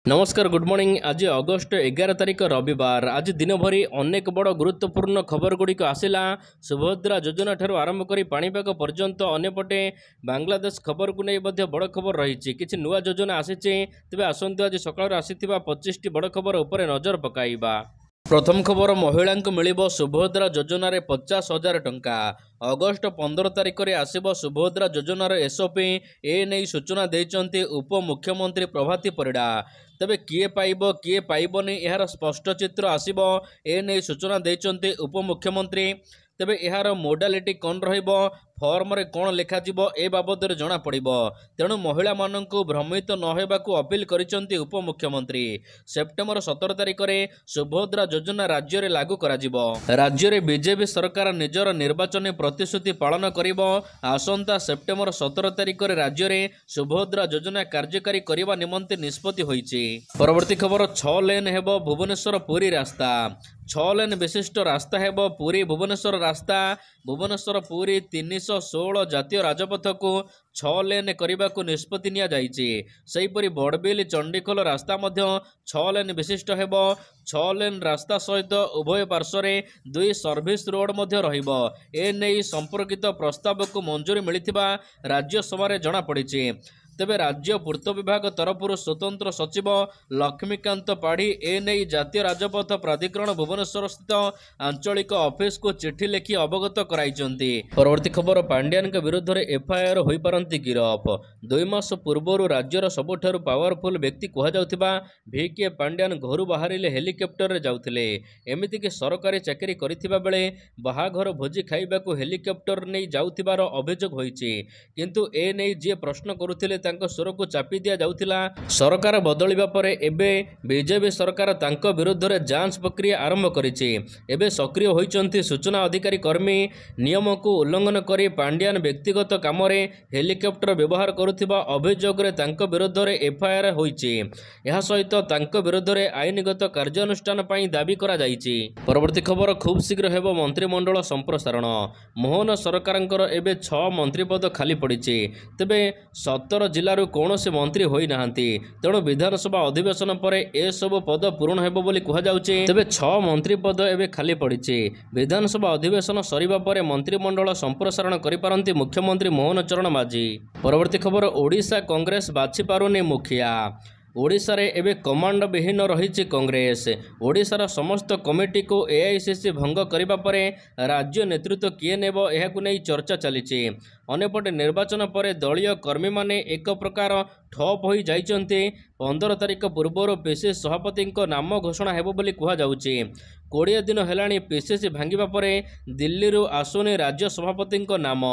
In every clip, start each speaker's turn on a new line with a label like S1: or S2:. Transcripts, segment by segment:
S1: नमस्कार good morning. आज August 11 तारिख रविवार। आज दिन भरी अनेक बड़ गुरुत्वपूर्ण खबर गुड़िक आसला। सुभद्रा योजना ठार आरंभ कर पाणीपाग पर्यंत अन्यपटे बांग्लादेश खबर को नहीं बड़ खबर रही किसी नुआ योजना आसी। तेज आसतु आज सकाळ आसिथिबा 25 टी बड़ खबर उपर नजर पकाइबा। प्रथम खबर, महिला मिलिबो सुभद्रा योजन 50,000 टंका। अगस्ट 15 तारिख में आसब सुभद्रा योजनार एसओपी। एने सूचना देइचंती उप मुख्यमंत्री प्रभाती परिडा। तेबे किए पाइब किए पाइबनी यार स्पष्ट चित्र आसिब। एने सूचना देइचंती उप मुख्यमंत्री। तेबे यार मोडालिटी कौन रहिबो, फॉर्म रे कौन लिखा जिवो ए बाबद जना पड़िबो। तेणु महिला माननकु भ्रमित न हेबाकु अपील करिसंती उप मुख्यमंत्री। सेप्टेम्बर 17 तारिख में सुभद्रा योजना राज्य रे लागू करा जिवो। राज्य रे बीजेपी सरकार निजर निर्वाचन प्रतिश्रुति पालन करिबो। आसंता सेप्टेम्बर 17 तारिख में राज्य रे सुभद्रा योजना कार्यकारी करने निमंते निष्पत्ति होईछि। परवर्ती खबर, 6 लेन हेबो भुवनेश्वर पुरी रास्ता। 6 लेन विशिष्ट रास्ता हेबो पुरी भुवनेश्वर रास्ता। भुवनेश्वर पुरी 316 जातीय राजपथ को 6 लेन करने को निष्पत्ति निया जाइछि। सेहीपरि बड़बिल चंडीखोल रास्ता मध्य 6 लेन विशिष्ट हेबो। 6 लेन रास्ता सहित उभय पार्श्व 2 सर्विस रोड मध्य रहिबो। एने संपर्कित प्रस्ताव को मंजूरी मिलिथिबा राज्यसभा रे जणा पड़िछि। तेबे राज्य पूर्त विभाग तरफ स्वतंत्र सचिव लक्ष्मीकांत पाढ़ी एने जातीय राजपथ प्राधिकरण भुवनेश्वर स्थित आंचलिक ऑफिस को चिठी लिखि अवगत कराइचंती। परवर्ती खबर, पांड्यान के विरुद्ध रे एफआईआर होई पारंती गिरफ। 2 मास पूर्व राज्यर सबुठारु पावरफुल व्यक्ति कह जाउथिबा वीके पांड्यान घर बाहरिले हेलिकॉप्टर रे जाउथिले। एमिति कि सरकारी चाकरी करिथिबा बेले बाहाघर भोजी खाइबाकू हेलिकॉप्टर नै जाउथिबार अभियोग होईछि। किंतु ए नै जे प्रश्न करुथिले स्वर को चापी दिया जाउथिला। सरकार बदलिबा परे एबे बीजेपी सरकार तांको विरुद्ध रे जांच प्रक्रिया आरंभ करिछि। एबे सक्रिय होइचंती सूचना अधिकारी कर्मी। नियम को उल्लंघन करी पांड्यान व्यक्तिगत काम रे हेलिकॉप्टर व्यवहार करुथिबा अभियोग रे तांको विरुद्ध रे एफआईआर होइछि। एहा सहित तांको विरुद्ध रे आईनगत कार्यानुष्ठान पई दाबी करा जाइछि। परवर्ती खबर, खूब शीघ्र हेबो मंत्रिमंडल संप्रसारण। मोहन सरकारंकर एबे 6 मंत्री पद खाली पड़िछि। तेबे 17 जिल्लारू कौनसी मंत्री होई नाहंती। तेणु विधानसभा अधिवेशन पर ए सब पद पूर्ण हेबो बोली कहा जाउछि। तेबे 6 मंत्री पद एबे खाली पड़िछि। विधानसभा अधिवेशन सरिबा परे मंत्रिमंडल संप्रसारण करि पारंती मुख्यमंत्री मोहन चरण माझी। परवर्ती खबर, ओडिशा कांग्रेस बाछि पारुनी मुखिया। ओडिशा रे एबे कमांड विहीन रही कांग्रेस। ओडिशार समस्त कमिटी को एआईसीसी भंग करिबा परे राज्य नेतृत्व किए नेबो एहाकु नै चर्चा चलिछि। अन्यपटे निर्वाचन पर दलीय कर्मी माने एक प्रकार ठप हो जाइचंती। 15 तारिख पूर्व पीसीसी सभापति नाम घोषणा हेबो बोली कहा जाउछि। 20 दिन हेलाणी पीसीसी भांगिबा परे दिल्ली रू आसुनी राज्य सभापति नाम,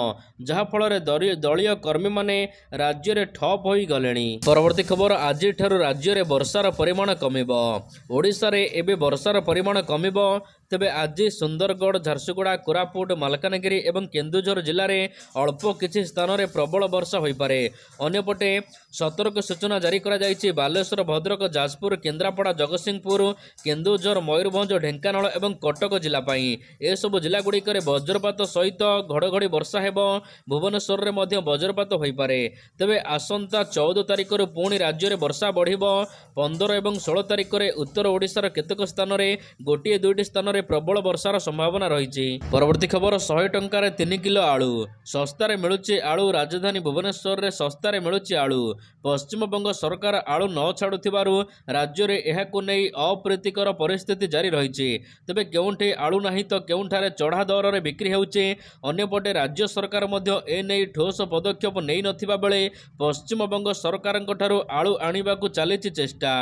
S1: जहा फल दलीय कर्मी माने राज्य रे ठप हो गलेनी। परवर्ती खबर, आज ठारू राज्य रे वर्षार परिमाण कमिबो। ओडिशा रे एबे वर्षार परिमाण कमिबो। तेबे आज सुंदरगढ़, झारसुगुड़ा, कोरापुट, मालकानगिरी एवं केन्दुझर जिले में अल्प किछि स्थान रे प्रबल वर्षा होई पारे। अन्यपटे सतर्क सूचना जारी करा जाइछि। बालेश्वर, भद्रक, जाजपुर, केन्द्रापड़ा, जगतसिंहपुर, केन्दुझर, मयूरभंज, ढेंकानाल एवं कटक जिला पई ए सब जिला गुड़िक वज्रपात सहित घड़घड़ी वर्षा हेबो। भुवनेश्वर रे मध्य वज्रपात होई पारे। तेबे आसंता 14 तारिख रु पुणी राज्य रे वर्षा बढ़िबो। 15 एवं 16 तारिख रे उत्तर ओडिशार केतक स्थान रे गोटिए 2टी स्थान रे प्रबल वर्षार संभावना रही। परवर्ती खबर, 100 टंकार 3 किलो आलू सस्तारे मिलुची। आलू राजधानी भुवनेश्वर रे सस्तारे मिलुची आलू। पश्चिमबंग सरकार आलू न छाड़ुथिबारु राज्य रे एहाकु नै अप्रीतिकर परिस्थिति जारी रही। तेबे केउंठी आलू नाही तो केउंठारे चढ़ा दर रे बिक्री हेउची। अन्यपटे राज्य सरकार मध्य ए नै ठोस पदक्षेप नै नथिबा बेले पश्चिमबंग सरकारक ठारू आलू आनिबाकु चालिछि चेष्टा।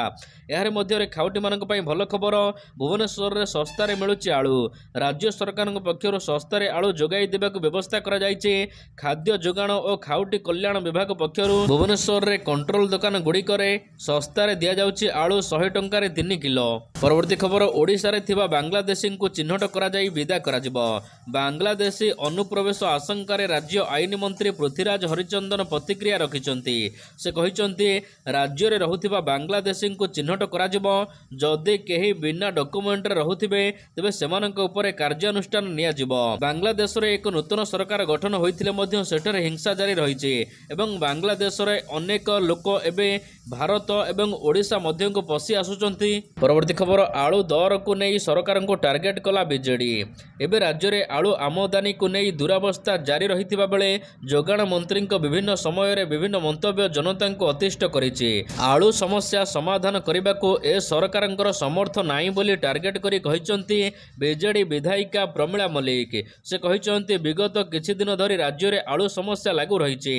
S1: एहारे मध्य रे खाउटी मानक पई भल खबर, भुवनेश्वर रे सस्तारे मिलुची आलू। राज्य सरकार पक्षर सस्तारे आलू जोगाई देबाकु व्यवस्था करा जाइछि। खाद्य जोगाण और खाउटी कल्याण विभाग पक्षर भुवनेश्वर रे कंट्रोल दुकान गुड़िकरे सस्तारे दिया जाउछि आलू 100 टंकार 3 किलो। परवर्ती खबर, ओडिशा रे थिबा बांग्लादेशी को चिन्हट करा जाई विदा करा जिवो। बांग्लादेशी अनुप्रवेश आशंका रे राज्य आईन मंत्री पृथ्वीराज हरिचंदन प्रतिक्रिया रखिचंती। से कहिचंती राज्य रे रहुथिबा बांग्लादेशी को चिन्हट करा जिवो। जदि केही बिना डॉक्यूमेंट रे रहुथिबे ତେବେ ସେମାନଙ୍କ ଉପରେ କାର୍ଯ୍ୟାନୁଷ୍ଠାନ ନିଆଯିବ। ବାଂଲାଦେଶରେ ଏକ ନୂତନ ସରକାର ଗଠନ ହୋଇଥିଲେ ମଧ୍ୟ ସେଠାରେ ହିଂସା ଜାରି ରହିଛି ଏବଂ ବାଂଲାଦେଶରେ ଅନେକ ଲୋକ ଏବେ ଭାରତ ଏବଂ ଓଡ଼ିଶା ମଧ୍ୟକୁ ପଶି ଆସୁଛନ୍ତି। ପରବର୍ତ୍ତୀ ଖବର, ଆଳୁ ଦରକୁ ନେଇ ସରକାରଙ୍କୁ ଟାର୍ଗେଟ କଲା ବିଜେଡି। ଏବେ ରାଜ୍ୟରେ ଆଳୁ ଆମଦାନୀକୁ ନେଇ ଦୁରାବସ୍ଥା ଜାରି ରହିଥିବା ବେଳେ ଯୋଗାଣ ମନ୍ତ୍ରୀଙ୍କ ବିଭିନ୍ନ ସମୟରେ ବିଭିନ୍ନ ମନ୍ତବ୍ୟ ଜନତାଙ୍କୁ ଅତିଷ୍ଠ କରିଛି। ଆଳୁ ସମସ୍ୟା ସମାଧାନ କରିବାକୁ ଏ ସରକାରଙ୍କର ସମର୍ଥ ନାହିଁ ବୋଲି ଟାର୍ଗେଟ କରି କହିଛନ୍ତି ବିଜେଡି ବିଧାୟିକା ପ୍ରମିଳା ମଲ୍ଲିକ। ସେ କହିଛନ୍ତି ବିଗତ କିଛି ଦିନ ଧରି ରାଜ୍ୟରେ ଆଳୁ ସମସ୍ୟା ଲାଗୁ ରହିଛି।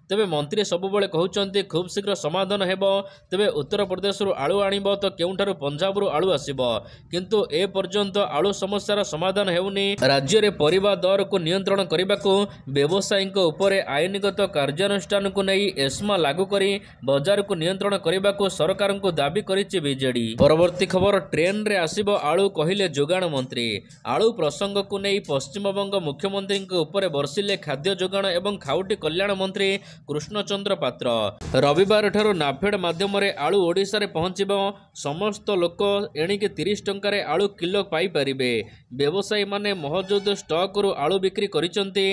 S1: ତେବେ ମନ୍ତ୍ରୀ ସବୁବେଳେ କହୁଛନ୍ତି ଖୁବ୍ ଶୀଘ୍ର ସମାଧାନ ହେବ। ତେବେ ଉତ୍ତରପ୍ରଦେଶରୁ ଆଳୁ ଆଣିବ ତ କେଉଁଠାରୁ ପଞ୍ଜାବରୁ ଆଳୁ ଆସିବ, କିନ୍ତୁ ଏ ପର୍ଯ୍ୟନ୍ତ ଆଳୁ ସମସ୍ୟାର ସମାଧାନ ହେଉନି। ରାଜ୍ୟରେ ପରିବା ଦରକୁ ନିୟନ୍ତ୍ରଣ କରିବାକୁ ବ୍ୟବସାୟୀଙ୍କ ଉପରେ ଆଇନଗତ କାର୍ଯ୍ୟାନୁଷ୍ଠାନକୁ ନେଇ ଏସ୍ମା ଲାଗୁ କରି ବଜାରକୁ ନିୟନ୍ତ୍ରଣ କରିବାକୁ ସରକାରଙ୍କୁ ଦାବି କରିଛି ବିଜେଡି। ପରବର୍ତ୍ତୀ ଖବର, ଟ୍ରେନରେ ଆସିବ ଆଳୁ କହିଲେ ଯୋଗାଣ ମନ୍ତ୍ରୀ। ଆଳୁ ପ୍ରସଙ୍ଗକୁ ନେଇ ପଶ୍ଚିମବଙ୍ଗ ମୁଖ୍ୟମନ୍ତ୍ରୀଙ୍କ ଉପରେ ବର୍ଷିଲେ ଖାଦ୍ୟ ଯୋଗାଣ ଏବଂ ଖାଉଟି କଲ୍ୟାଣ ମନ୍ତ୍ରୀ କୃଷ୍ଣଚନ୍ଦ୍ର ପାତ୍ର। ରବିବାରଠାରୁ ନାଫେଡ୍ ମାଧ୍ୟମରେ ଆଳୁ ଓଡ଼ିଶାରେ ପହଞ୍ଚିବ। ସମସ୍ତ ଲୋକ ଏଣିକି 30 ଟଙ୍କାରେ ଆଳୁ କିଲୋ ପାଇପାରିବେ। ବ୍ୟବସାୟୀମାନେ ମହଜୁଦ ଷ୍ଟକରୁ ଆଳୁ ବିକ୍ରି କରିଛନ୍ତି।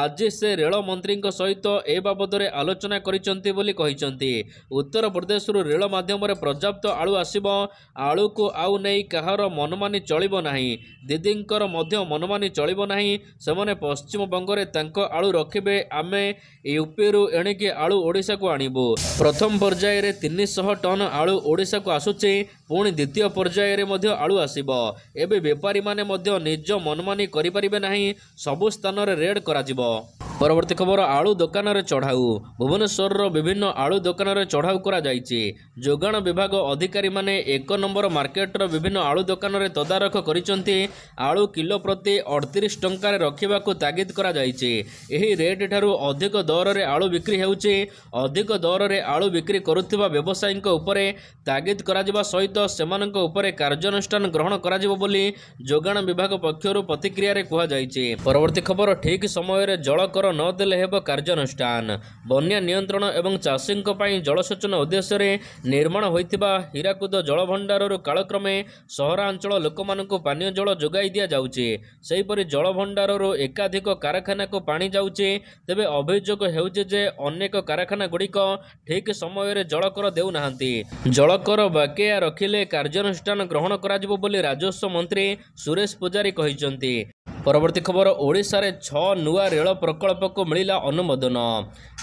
S1: ଆଜି ସେ ରେଳ ମନ୍ତ୍ରୀଙ୍କ ସହିତ ଏ ବାବଦରେ ଆଲୋଚନା କରିଛନ୍ତି ବୋଲି କହିଛନ୍ତି। ଉତ୍ତରପ୍ରଦେଶରୁ ରେଳ ମାଧ୍ୟମରେ ପର୍ଯ୍ୟାପ୍ତ ଆଳୁ ଆସିବ। ଆଳୁକୁ ଆଉ ନେଇ କାହାର ମନମାନି ଚଳିବ ନାହିଁ। ଦିଦିଙ୍କର ମଧ୍ୟ ମନମାନି ଚଳିବ ନାହିଁ। ସେମାନେ ପଶ୍ଚିମବଙ୍ଗରେ ତାଙ୍କ ଆଳୁ ରଖିବେ। ଆମେ ୟୁପିରୁ ଏଣିକି ଆଳୁ ଓଡ଼ିଶାକୁ ଆଣିବୁ। ପ୍ରଥମ ପର୍ଯ୍ୟାୟରେ 300 ଟନ୍ ଆଳୁ ଓଡ଼ିଶାକୁ ଆସୁଛି। ପୁଣି ଦ୍ୱିତୀୟ ପର୍ଯ୍ୟାୟରେ ମଧ୍ୟ ଆଳୁ ଆସିବ। ଏବେ ବେପାରୀମାନେ ମଧ୍ୟ ନିଜ ମନମାନି କରିପାରିବେ ନାହିଁ। ସବୁ ସ୍ଥାନରେ ରେଡ୍ କରାଯିବ। ପରବର୍ତ୍ତୀ ଖବର, ଆଳୁ ଦୋକାନରେ ଚଢ଼ାଉ। ଭୁବନେଶ୍ୱରର ବିଭିନ୍ନ ଆଳୁ ଦୋକାନରେ ଚଢ଼ାଉ କରାଯାଇଛି। ଯୋଗାଣ ବିଭାଗ ଅଧିକାରୀମାନେ 1 ନମ୍ବର ମାର୍କେଟର ବିଭିନ୍ନ ଆଳୁ ଦୋକାନରେ ତଦାରଖ କରିଛନ୍ତି। ଆଳୁ କିଲୋ ପ୍ରତି 38 ଟଙ୍କାରେ ରଖିବାକୁ ତାଗିଦ କରାଯାଇଛି। ଏହି ରେଟ୍ ଠାରୁ ଅଧିକ ଦରରେ ଆଳୁ ବିକ୍ରି ହେଉଛି। ଅଧିକ ଦରରେ ଆଳୁ ବିକ୍ରି କରୁଥିବା ବ୍ୟବସାୟୀଙ୍କ ଉପରେ ତାଗିଦ କରାଯିବା ସହିତ ସେମାନଙ୍କ ଉପରେ କାର୍ଯ୍ୟାନୁଷ୍ଠାନ ଗ୍ରହଣ କରାଯିବ ବୋଲି ଯୋଗାଣ ବିଭାଗ ପକ୍ଷରୁ ପ୍ରତିକ୍ରିୟାରେ କୁହାଯାଇଛି। ପରବର୍ତ୍ତୀ ଖବର, ଠିକ୍ ସମୟରେ ଜଳକର ନଦେଲେ ହେବ କାର୍ଯ୍ୟାନୁଷ୍ଠାନ। ବନ୍ୟା ନିୟନ୍ତ୍ରଣ ଏବଂ ଚାଷୀଙ୍କ ପାଇଁ ଜଳସେଚନ ଉଦ୍ଦେଶ୍ୟରେ ନିର୍ମାଣ ହୋଇଥିବା ହୀରାକୁଦ ଜଳଭଣ୍ଡାରରୁ କାଳକ୍ରମେ ସହରାଞ୍ଚଳ ଲୋକମାନଙ୍କୁ ପାନୀୟ ଜଳ ଯୋଗାଇ ଦିଆଯାଉଛି। ସେହିପରି ଜଳଭଣ୍ଡାରରୁ ଏକାଧିକ କାରଖାନାକୁ ପାଣି ଯାଉଛି। ତେବେ ଅଭିଯୋଗ ହେଉଛି ଯେ ଅନେକ କାରଖାନା ଗୁଡ଼ିକ ଠିକ୍ ସମୟରେ ଜଳକର ଦେଉନାହାନ୍ତି। ଜଳକର ବକେୟା ରଖିଲେ କାର୍ଯ୍ୟାନୁଷ୍ଠାନ ଗ୍ରହଣ କରାଯିବ ବୋଲି ରାଜସ୍ୱ ମନ୍ତ୍ରୀ ସୁରେଶ ପୂଜାରୀ କହିଛନ୍ତି। ପରବର୍ତ୍ତୀ ଖବର, ଓଡ଼ିଶାରେ 6 ନୂଆ ରେଳ ପ୍ରକଳ୍ପକୁ ମିଳିଲା ଅନୁମୋଦନ।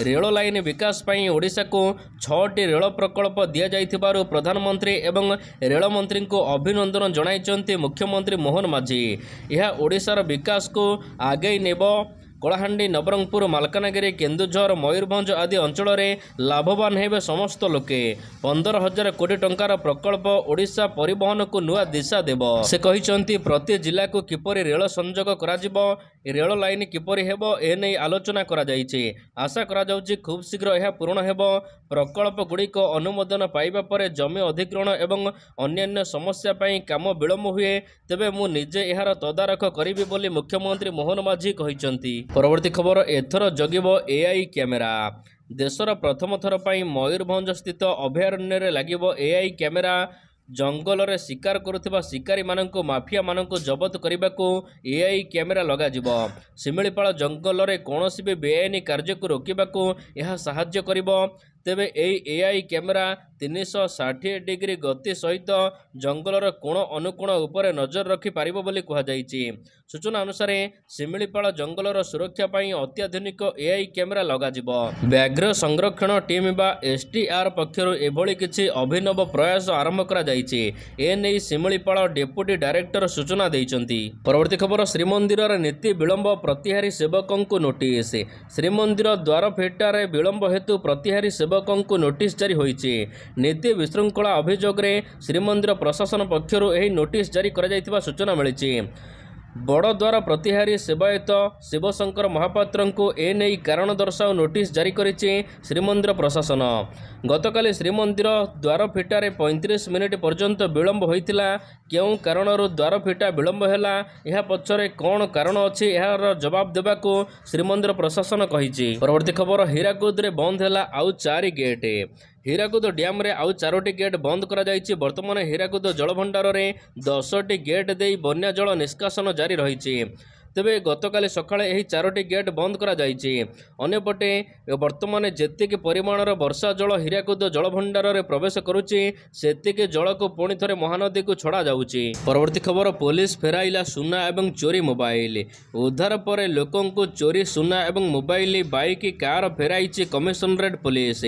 S1: ରେଳ ଲାଇନ ବିକାଶ ପାଇଁ ଓଡ଼ିଶାକୁ 6ଟି ରେଳ ପ୍ରକଳ୍ପ ଦିଆଯାଇଥିବାରୁ ପ୍ରଧାନମନ୍ତ୍ରୀ ଏବଂ ରେଳମନ୍ତ୍ରୀଙ୍କୁ ଅଭିନନ୍ଦନ ଜଣାଇଛନ୍ତି ମୁଖ୍ୟମନ୍ତ୍ରୀ ମୋହନ ମାଝୀ। ଏହା ଓଡ଼ିଶାର ବିକାଶକୁ ଆଗେଇ ନେବ। କଳାହାଣ୍ଡି, ନବରଙ୍ଗପୁର, ମାଲକାନଗିରି, କେନ୍ଦୁଝର, ମୟୂରଭଞ୍ଜ ଆଦି ଅଞ୍ଚଳରେ ଲାଭବାନ ହେବେ ସମସ୍ତ ଲୋକେ। 15,000 କୋଟି ଟଙ୍କାର ପ୍ରକଳ୍ପ ଓଡ଼ିଶା ପରିବହନକୁ ନୂଆ ଦିଶା ଦେବ। ସେ କହିଛନ୍ତି ପ୍ରତି ଜିଲ୍ଲାକୁ କିପରି ରେଳ ସଂଯୋଗ କରାଯିବ, ରେଳ ଲାଇନ କିପରି ହେବ, ଏନେଇ ଆଲୋଚନା କରାଯାଇଛି। ଆଶା କରାଯାଉଛି ଖୁବ୍ ଶୀଘ୍ର ଏହା ପୂରଣ ହେବ। ପ୍ରକଳ୍ପ ଗୁଡ଼ିକ ଅନୁମୋଦନ ପାଇବା ପରେ ଜମି ଅଧିଗ୍ରହଣ ଏବଂ ଅନ୍ୟାନ୍ୟ ସମସ୍ୟା ପାଇଁ କାମ ବିଳମ୍ବ ହୁଏ, ତେବେ ମୁଁ ନିଜେ ଏହାର ତଦାରଖ କରିବି ବୋଲି ମୁଖ୍ୟମନ୍ତ୍ରୀ ମୋହନ ମାଝୀ କହିଛନ୍ତି। ପରବର୍ତ୍ତୀ ଖବର, ଏଥର ଜଗିବ ଏଆଇ କ୍ୟାମେରା। ଦେଶର ପ୍ରଥମ ଥର ପାଇଁ ମୟୂରଭଞ୍ଜ ସ୍ଥିତ ଅଭୟାରଣ୍ୟରେ ଲାଗିବ ଏଆଇ କ୍ୟାମେରା। ଜଙ୍ଗଲରେ ଶିକାର କରୁଥିବା ଶିକାରୀମାନଙ୍କୁ ମାଫିଆମାନଙ୍କୁ ଜବତ କରିବାକୁ ଏଆଇ କ୍ୟାମେରା ଲଗାଯିବ। ଶିମିଳିପାଳ ଜଙ୍ଗଲରେ କୌଣସି ବି ବେଆଇନ କାର୍ଯ୍ୟକୁ ରୋକିବାକୁ ଏହା ସାହାଯ୍ୟ କରିବ। ତେବେ ଏହି ଏଆଇ କ୍ୟାମେରା 360 ଡିଗ୍ରୀ ଗତି ସହିତ ଜଙ୍ଗଲର କୋଣ ଅନୁକୋଣ ଉପରେ ନଜର ରଖିପାରିବ ବୋଲି କୁହାଯାଇଛି। ସୂଚନା ଅନୁସାରେ ଶିମିଳିପାଳ ଜଙ୍ଗଲର ସୁରକ୍ଷା ପାଇଁ ଅତ୍ୟାଧୁନିକ ଏଆଇ କ୍ୟାମେରା ଲଗାଯିବ। ବ୍ୟାଘ୍ର ସଂରକ୍ଷଣ ଟିମ୍ ବା ଏସ୍ଟିଆର୍ ପକ୍ଷରୁ ଏଭଳି କିଛି ଅଭିନବ ପ୍ରୟାସ ଆରମ୍ଭ କରାଯାଇଛି। ଏନେଇ ଶିମିଳିପାଳ ଡେପୁଟି ଡାଇରେକ୍ଟର ସୂଚନା ଦେଇଛନ୍ତି। ପରବର୍ତ୍ତୀ ଖବର, ଶ୍ରୀମନ୍ଦିରରେ ନୀତି ବିଳମ୍ବ, ପ୍ରତିହାରୀ ସେବକଙ୍କୁ ନୋଟିସ୍। ଶ୍ରୀମନ୍ଦିର ଦ୍ୱାରଫିଟାରେ ବିଳମ୍ବ ହେତୁ ପ୍ରତିହାରୀ ସେବକଙ୍କୁ ନୋଟିସ୍ ଜାରି ହୋଇଛି। ନୀତି ବିଶୃଙ୍ଖଳା ଅଭିଯୋଗରେ ଶ୍ରୀମନ୍ଦିର ପ୍ରଶାସନ ପକ୍ଷରୁ ଏହି ନୋଟିସ୍ ଜାରି କରାଯାଇଥିବା ସୂଚନା ମିଳିଛି। ବଡ଼ଦ୍ୱାର ପ୍ରତିହାରୀ ସେବାୟତ ଶିବଶଙ୍କର ମହାପାତ୍ରଙ୍କୁ ଏନେଇ କାରଣ ଦର୍ଶାଅ ନୋଟିସ୍ ଜାରି କରିଛି ଶ୍ରୀମନ୍ଦିର ପ୍ରଶାସନ। ଗତକାଲି ଶ୍ରୀମନ୍ଦିର ଦ୍ୱାରଫିଟାରେ 35 ମିନିଟ୍ ପର୍ଯ୍ୟନ୍ତ ବିଳମ୍ବ ହୋଇଥିଲା। କେଉଁ କାରଣରୁ ଦ୍ୱାରଫିଟା ବିଳମ୍ବ ହେଲା, ଏହା ପଛରେ କ'ଣ କାରଣ ଅଛି, ଏହାର ଜବାବ ଦେବାକୁ ଶ୍ରୀମନ୍ଦିର ପ୍ରଶାସନ କହିଛି। ପରବର୍ତ୍ତୀ ଖବର, ହୀରାକୁଦରେ ବନ୍ଦ ହେଲା ଆଉ 4 ଗେଟ୍। ହୀରାକୁଦ ଡ୍ୟାମ୍ରେ ଆଉ 4ଟି ଗେଟ୍ ବନ୍ଦ କରାଯାଇଛି। ବର୍ତ୍ତମାନ ହୀରାକୁଦ ଜଳଭଣ୍ଡାରରେ 10ଟି ଗେଟ୍ ଦେଇ ବନ୍ୟା ଜଳ ନିଷ୍କାସନ ଜାରି ରହିଛି। ତେବେ ଗତକାଲି ସକାଳେ ଏହି 4ଟି ଗେଟ୍ ବନ୍ଦ କରାଯାଇଛି। ଅନ୍ୟପଟେ ବର୍ତ୍ତମାନ ଯେତିକି ପରିମାଣର ବର୍ଷା ଜଳ ହୀରାକୁଦ ଜଳଭଣ୍ଡାରରେ ପ୍ରବେଶ କରୁଛି ସେତିକି ଜଳକୁ ପୁଣି ଥରେ ମହାନଦୀକୁ ଛଡ଼ାଯାଉଛି। ପରବର୍ତ୍ତୀ ଖବର, ପୋଲିସ ଫେରାଇଲା ସୁନା ଏବଂ ଚୋରି ମୋବାଇଲ। ଉଦ୍ଧାର ପରେ ଲୋକଙ୍କୁ ଚୋରି ସୁନା ଏବଂ ମୋବାଇଲ, ବାଇକ୍, କାର ଫେରାଇଛି କମିଶନରେଟ୍ ପୋଲିସ।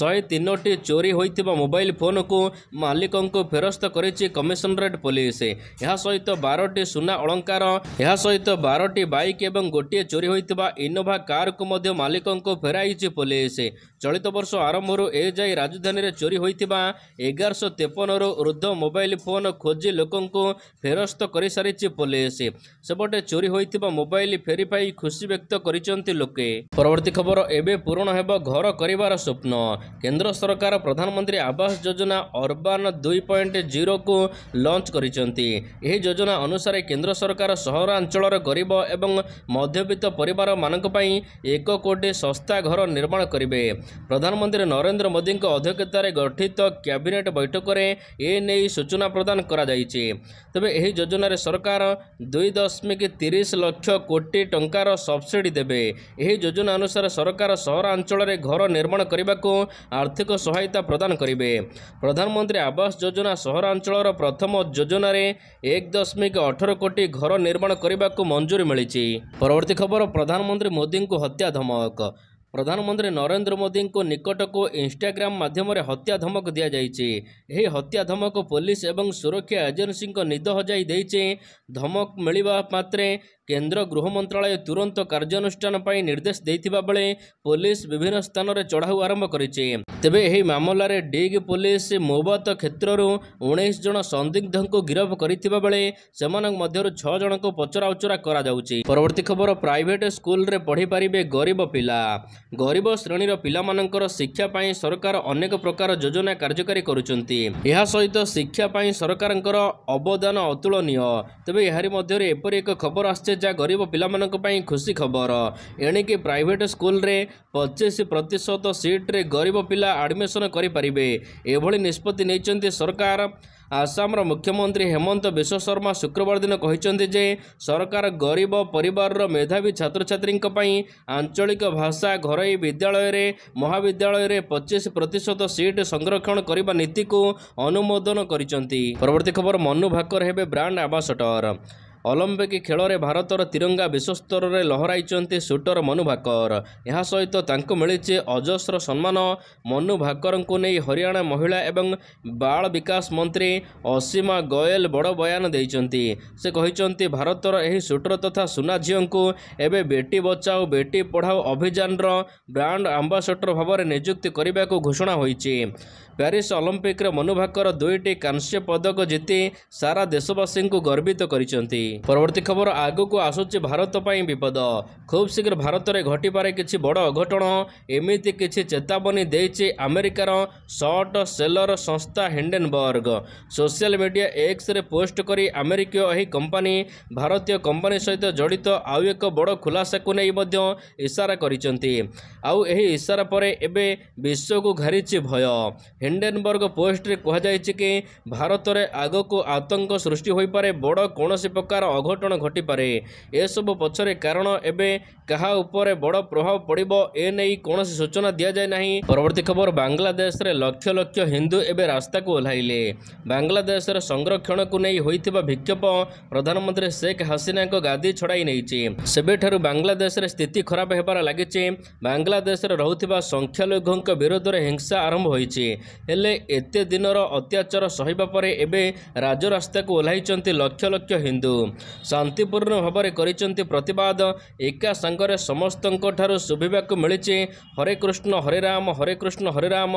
S1: 103ଟି ଚୋରି ହୋଇଥିବା ମୋବାଇଲ ଫୋନକୁ ମାଲିକଙ୍କୁ ଫେରସ୍ତ କରିଛି କମିଶନରେଟ୍ ପୋଲିସ। ଏହା ସହିତ 12ଟି ସୁନା ଅଳଙ୍କାର, ଏହା ସହିତ 12ଟି ବାଇକ୍ ଏବଂ ଗୋଟିଏ ଚୋରି ହୋଇଥିବା ଇନୋଭା କାରକୁ ମଧ୍ୟ ମାଲିକଙ୍କୁ ଫେରାଇଛି ପୋଲିସ। ଚଳିତ ବର୍ଷ ଆରମ୍ଭରୁ ଏଯାଏ ରାଜଧାନୀରେ ଚୋରି ହୋଇଥିବା 1153ରୁ ଉର୍ଦ୍ଧ୍ୱ ମୋବାଇଲ ଫୋନ ଖୋଜି ଲୋକଙ୍କୁ ଫେରସ୍ତ କରିସାରିଛି ପୋଲିସ। ସେପଟେ ଚୋରି ହୋଇଥିବା ମୋବାଇଲ ଫେରି ପାଇ ଖୁସି ବ୍ୟକ୍ତ କରିଛନ୍ତି ଲୋକେ। ପରବର୍ତ୍ତୀ ଖବର, ଏବେ ପୂରଣ ହେବ ଘର କରିବାର ସ୍ୱପ୍ନ। କେନ୍ଦ୍ର ସରକାର ପ୍ରଧାନମନ୍ତ୍ରୀ ଆବାସ ଯୋଜନା ଅର୍ବାନ 2.0କୁ ଲଞ୍ଚ କରିଛନ୍ତି। ଏହି ଯୋଜନା ଅନୁସାରେ କେନ୍ଦ୍ର ସରକାର ସହରାଞ୍ଚଳର ଗରିବ ଏବଂ ମଧ୍ୟବିତ୍ତ ପରିବାରମାନଙ୍କ ପାଇଁ 1 କୋଟି ଶସ୍ତା ଘର ନିର୍ମାଣ କରିବେ। ପ୍ରଧାନମନ୍ତ୍ରୀ ନରେନ୍ଦ୍ର ମୋଦିଙ୍କ ଅଧ୍ୟକ୍ଷତାରେ ଗଠିତ କ୍ୟାବିନେଟ୍ ବୈଠକରେ ଏନେଇ ସୂଚନା ପ୍ରଦାନ କରାଯାଇଛି। ତେବେ ଏହି ଯୋଜନାରେ ସରକାର 2.30 ଲକ୍ଷ କୋଟି ଟଙ୍କାର ସବସିଡି ଦେବେ। ଏହି ଯୋଜନା ଅନୁସାରେ ସରକାର ସହରାଞ୍ଚଳରେ ଘର ନିର୍ମାଣ କରିବାକୁ ଆର୍ଥିକ ସହାୟତା ପ୍ରଦାନ କରିବେ। ପ୍ରଧାନମନ୍ତ୍ରୀ ଆବାସ ଯୋଜନା ସହରାଞ୍ଚଳର ପ୍ରଥମ ଯୋଜନାରେ 1.18 କୋଟି ଘର ନିର୍ମାଣ କରିବାକୁ ମଞ୍ଜୁରୀ ମିଳିଛି। ପରବର୍ତ୍ତୀ ଖବର, ପ୍ରଧାନମନ୍ତ୍ରୀ ମୋଦିଙ୍କୁ ହତ୍ୟା ଧମକ। ପ୍ରଧାନମନ୍ତ୍ରୀ ନରେନ୍ଦ୍ର ମୋଦିଙ୍କୁ ନିକଟକୁ ଇନଷ୍ଟାଗ୍ରାମ ମାଧ୍ୟମରେ ହତ୍ୟା ଧମକ ଦିଆଯାଇଛି। ଏହି ହତ୍ୟା ଧମକ ପୋଲିସ ଏବଂ ସୁରକ୍ଷା ଏଜେନ୍ସିଙ୍କ ନିଦ ହଜାଇ ଦେଇଛି। ଧମକ ମିଳିବା ମାତ୍ରେ କେନ୍ଦ୍ର ଗୃହ ମନ୍ତ୍ରାଳୟ ତୁରନ୍ତ କାର୍ଯ୍ୟାନୁଷ୍ଠାନ ପାଇଁ ନିର୍ଦ୍ଦେଶ ଦେଇଥିବା ବେଳେ ପୋଲିସ ବିଭିନ୍ନ ସ୍ଥାନରେ ଚଢ଼ାଉ ଆରମ୍ଭ କରିଛି। ତେବେ ଏହି ମାମଲାରେ ଡିଗ୍ ପୋଲିସ ମୋବାତ କ୍ଷେତ୍ରରୁ 19 ଜଣ ସନ୍ଦିଗ୍ଧଙ୍କୁ ଗିରଫ କରିଥିବା ବେଳେ ସେମାନଙ୍କ ମଧ୍ୟରୁ 6 ଜଣଙ୍କୁ ପଚରାଉଚରା କରାଯାଉଛି। ପରବର୍ତ୍ତୀ ଖବର, ପ୍ରାଇଭେଟ ସ୍କୁଲରେ ପଢ଼ିପାରିବେ ଗରିବ ପିଲା। ଗରିବ ଶ୍ରେଣୀର ପିଲାମାନଙ୍କର ଶିକ୍ଷା ପାଇଁ ସରକାର ଅନେକ ପ୍ରକାର ଯୋଜନା କାର୍ଯ୍ୟକାରୀ କରୁଛନ୍ତି। ଏହା ସହିତ ଶିକ୍ଷା ପାଇଁ ସରକାରଙ୍କର ଅବଦାନ ଅତୁଳନୀୟ। ତେବେ ଏହାରି ମଧ୍ୟରେ ଏପରି ଏକ ଖବର ଆସିଛି ଯାହା ଗରିବ ପିଲାମାନଙ୍କ ପାଇଁ ଖୁସି ଖବର। ଏଣିକି ପ୍ରାଇଭେଟ ସ୍କୁଲରେ 25% ସିଟ୍ରେ ଗରିବ ପିଲା ଆଡମିସନ କରିପାରିବେ। ଏଭଳି ନିଷ୍ପତ୍ତି ନେଇଛନ୍ତି ସରକାର। ଆସାମର ମୁଖ୍ୟମନ୍ତ୍ରୀ ହେମନ୍ତ ବିଶ୍ବ ଶର୍ମା ଶୁକ୍ରବାର ଦିନ କହିଛନ୍ତି ଯେ ସରକାର ଗରିବ ପରିବାରର ମେଧାବୀ ଛାତ୍ରଛାତ୍ରୀଙ୍କ ପାଇଁ ଆଞ୍ଚଳିକ ଭାଷା ଘରୋଇ ବିଦ୍ୟାଳୟରେ ମହାବିଦ୍ୟାଳୟରେ 25% ସିଟ୍ ସଂରକ୍ଷଣ କରିବା ନୀତିକୁ ଅନୁମୋଦନ କରିଛନ୍ତି। ପରବର୍ତ୍ତୀ ଖବର, ମନୁ ଭାକର ହେବେ ବ୍ରାଣ୍ଡ ଆମ୍ବାସଡର। ଅଲିମ୍ପିକ ଖେଳରେ ଭାରତର ତିରଙ୍ଗା ବିଶ୍ୱସ୍ତରରେ ଲହରାଇଛନ୍ତି ସୁଟର ମନୁ ଭାକର। ଏହା ସହିତ ତାଙ୍କୁ ମିଳିଛି ଅଜସ୍ର ସମ୍ମାନ। ମନୁ ଭାକରଙ୍କୁ ନେଇ ହରିୟାଣା ମହିଳା ଏବଂ ବାଳ ବିକାଶ ମନ୍ତ୍ରୀ ଅସୀମା ଗୋଏଲ ବଡ଼ ବୟାନ ଦେଇଛନ୍ତି। ସେ କହିଛନ୍ତି ଭାରତର ଏହି ସୁଟର ତଥା ସୁନା ଝିଅଙ୍କୁ ଏବେ ବେଟି ବଚାଓ ବେଟି ପଢ଼ାଓ ଅଭିଯାନର ବ୍ରାଣ୍ଡ ଆମ୍ବାସଡର ଭାବରେ ନିଯୁକ୍ତି କରିବାକୁ ଘୋଷଣା ହୋଇଛି। ପ୍ୟାରିସ୍ ଅଲିମ୍ପିକରେ ମନୁ ଭାକର 2ଟି କାଂସ୍ୟ ପଦକ ଜିତି ସାରା ଦେଶବାସୀଙ୍କୁ ଗର୍ବିତ କରିଛନ୍ତି। ପରବର୍ତ୍ତୀ ଖବର, ଆଗକୁ ଆସୁଛି ଭାରତ ପାଇଁ ବିପଦ। ଖୁବ୍ ଶୀଘ୍ର ଭାରତରେ ଘଟିପାରେ କିଛି ବଡ଼ ଅଘଟଣ। ଏମିତି କିଛି ଚେତାବନୀ ଦେଇଛି ଆମେରିକାର ସର୍ଟ ସେଲର ସଂସ୍ଥା ହିଣ୍ଡେନବର୍ଗ। ସୋସିଆଲ ମିଡ଼ିଆ ଏକ୍ସରେ ପୋଷ୍ଟ କରି ଆମେରିକୀୟ ଏହି କମ୍ପାନୀ ଭାରତୀୟ କମ୍ପାନୀ ସହିତ ଜଡ଼ିତ ଆଉ ଏକ ବଡ଼ ଖୁଲାସାକୁ ନେଇ ମଧ୍ୟ ଇସାରା କରିଛନ୍ତି। ଆଉ ଏହି ଇସାରା ପରେ ଏବେ ବିଶ୍ୱକୁ ଘାରିଛି ଭୟ। ହିଣ୍ଡେନବର୍ଗ ପୋଷ୍ଟରେ କୁହାଯାଇଛି କି ଭାରତରେ ଆଗକୁ ଆତଙ୍କ ସୃଷ୍ଟି ହୋଇପାରେ, ବଡ଼ କୌଣସି ପ୍ରକାର ଅଘଟଣ ଘଟିପାରେ। ଏସବୁ ପଛରେ କାରଣ ଏବେ କାହା ଉପରେ ବଡ଼ ପ୍ରଭାବ ପଡ଼ିବ ଏନେଇ କୌଣସି ସୂଚନା ଦିଆଯାଏ ନାହିଁ। ପରବର୍ତ୍ତୀ ଖବର, ବାଂଲାଦେଶରେ ଲକ୍ଷ ଲକ୍ଷ ହିନ୍ଦୁ ଏବେ ରାସ୍ତାକୁ ଓହ୍ଲାଇଲେ। ବାଂଲାଦେଶର ସଂରକ୍ଷଣକୁ ନେଇ ହୋଇଥିବା ବିକ୍ଷୋଭ ପ୍ରଧାନମନ୍ତ୍ରୀ ଶେଖ୍ ହାସିନାଙ୍କ ଗାଦି ଛଡ଼ାଇ ନେଇଛି। ସେବେଠାରୁ ବାଂଲାଦେଶରେ ସ୍ଥିତି ଖରାପ ହେବାରେ ଲାଗିଛି। ବାଂଲାଦେଶରେ ରହୁଥିବା ସଂଖ୍ୟାଲଘୁଙ୍କ ବିରୋଧରେ ହିଂସା ଆରମ୍ଭ ହୋଇଛି। ହେଲେ ଏତେ ଦିନର ଅତ୍ୟାଚାର ସହିବା ପରେ ଏବେ ରାଜରାସ୍ତାକୁ ଓହ୍ଲାଇଛନ୍ତି ଲକ୍ଷ ଲକ୍ଷ ହିନ୍ଦୁ। ଶାନ୍ତିପୂର୍ଣ୍ଣ ଭାବରେ କରିଛନ୍ତି ପ୍ରତିବାଦ। ଏକା ସାଙ୍ଗରେ ସମସ୍ତଙ୍କ ଠାରୁ ଶୁଭିବାକୁ ମିଳିଛି ହରେ କୃଷ୍ଣ ହରେ ରାମ ହରେ କୃଷ୍ଣ ହରେ ରାମ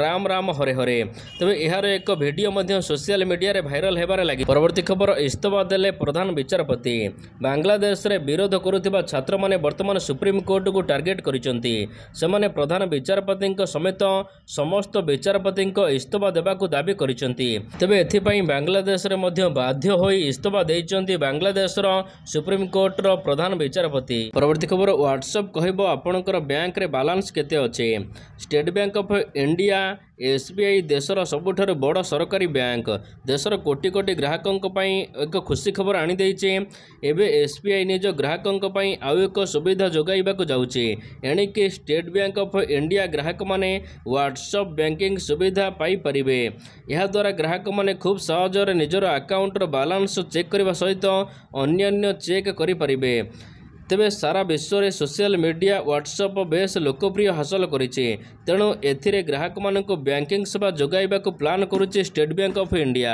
S1: ରାମ ରାମ ହରେ ହରେ। ତେବେ ଏହାର ଏକ ଭିଡ଼ିଓ ମଧ୍ୟ ସୋସିଆଲ ମିଡ଼ିଆରେ ଭାଇରାଲ ହେବାରେ ଲାଗିଛି। ପରବର୍ତ୍ତୀ ଖବର, ଇସ୍ତଫା ଦେଲେ ପ୍ରଧାନ ବିଚାରପତି। ବାଂଲାଦେଶରେ ବିରୋଧ କରୁଥିବା ଛାତ୍ରମାନେ ବର୍ତ୍ତମାନ ସୁପ୍ରିମକୋର୍ଟକୁ ଟାର୍ଗେଟ କରିଛନ୍ତି। ସେମାନେ ପ୍ରଧାନ ବିଚାରପତିଙ୍କ ସମେତ ସମସ୍ତ ବିଚାରପତିଙ୍କ ଇସ୍ତଫା ଦେବାକୁ ଦାବି କରିଛନ୍ତି। ତେବେ ଏଥିପାଇଁ ବାଂଲାଦେଶରେ ମଧ୍ୟ ବାଧ୍ୟ ହୋଇ ଇସ୍ତଫା ଦେଇଛନ୍ତି ବାଂଲାଦେଶର ସୁପ୍ରିମକୋର୍ଟର ପ୍ରଧାନ ବିଚାରପତି। ପରବର୍ତ୍ତୀ ଖବର, ହ୍ୱାଟ୍ସଆପ୍ କହିବ ଆପଣଙ୍କର ବ୍ୟାଙ୍କରେ ବାଲାନ୍ସ କେତେ ଅଛି। State bank of India India SBI देशर सबुठारु बड़ सरकारी बैंक देशर कोटी कोटी ग्राहकों पई एक खुशी खबर आनी देइछे। एबे एसबीआई निज ग्राहकों पई आउ एक सुविधा जोगाइबाकु जाउछे। एणिके स्टेट बैंक ऑफ इंडिया ग्राहक माने व्हाट्सएप बैंकिंग सुविधा पाई परिबे। यह द्वारा ग्राहक माने खूब सहजरे निजर अकाउंटर बैलेंस चेक करने सहित अन्य चेक करि परिबे। तेबे सारा विश्व में सोशल मीडिया व्हाट्सएप बेस लोकप्रिय हासिल करिছে। तेणु एथिरे ग्राहक मानक बैंकिंग सेवा जोगाइबाकु प्लान करुचे स्टेट बैंक ऑफ इंडिया।